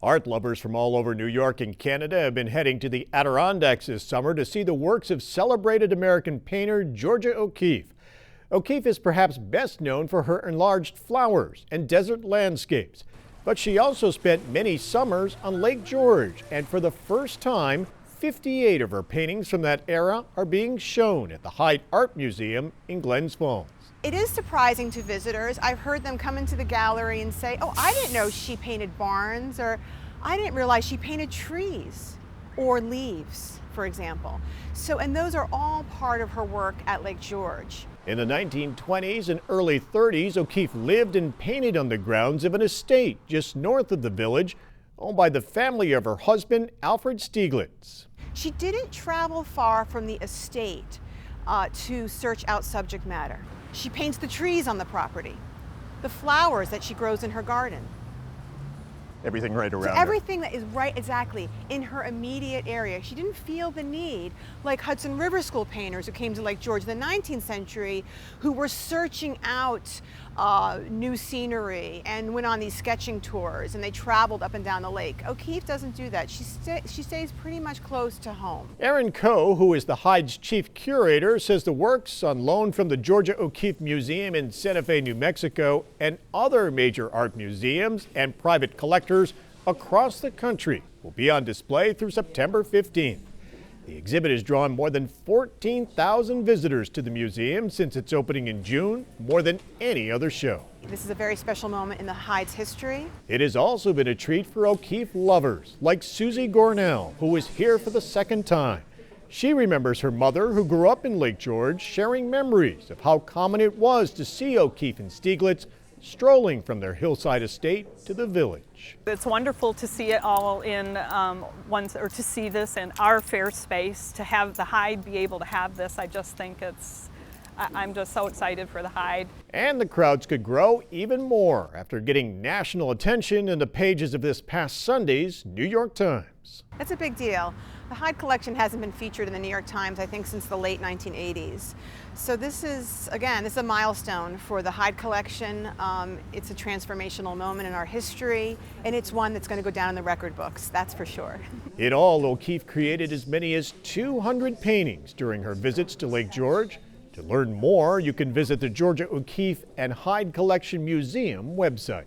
Art lovers from all over New York and Canada have been heading to the Adirondacks this summer to see the works of celebrated American painter Georgia O'Keeffe. O'Keeffe is perhaps best known for her enlarged flowers and desert landscapes, but she also spent many summers on Lake George, and for the first time, 58 of her paintings from that era are being shown at the Hyde Art Museum in Glens Falls. It is surprising to visitors. I've heard them come into the gallery and say, "Oh, I didn't know she painted barns," or "I didn't realize she painted trees or leaves," for example. And those are all part of her work at Lake George. In the 1920s and early 30s, O'Keeffe lived and painted on the grounds of an estate just north of the village, owned by the family of her husband, Alfred Stieglitz. She didn't travel far from the estate to search out subject matter. She paints the trees on the property, the flowers that she grows in her garden. Everything right around her. Everything that is right, exactly, in her immediate area. She didn't feel the need, like Hudson River School painters who came to Lake George in the 19th century, who were searching out new scenery and went on these sketching tours, and they traveled up and down the lake. O'Keeffe doesn't do that. She stays pretty much close to home. Aaron Coe, who is the Hyde's chief curator, says the works, on loan from the Georgia O'Keeffe Museum in Santa Fe, New Mexico, and other major art museums and private collectors across the country, will be on display through September 15th. The exhibit has drawn more than 14,000 visitors to the museum since its opening in June, more than any other show. This is a very special moment in the Hyde's history. It has also been a treat for O'Keeffe lovers, like Susie Gornell, who is here for the second time. She remembers her mother, who grew up in Lake George, sharing memories of how common it was to see O'Keeffe and Stieglitz strolling from their hillside estate to the village. It's wonderful to see it all in to see this in our fair space, to have the Hyde be able to have this. I just think I'm just so excited for the Hyde. And the crowds could grow even more after getting national attention in the pages of this past Sunday's New York Times. That's a big deal. The Hyde collection hasn't been featured in the New York Times, I think, since the late 1980s. So this is a milestone for the Hyde collection. It's a transformational moment in our history, and it's one that's going to go down in the record books, that's for sure. In all, O'Keeffe created as many as 200 paintings during her visits to Lake George. To learn more, you can visit the Georgia O'Keeffe and Hyde Collection Museum website.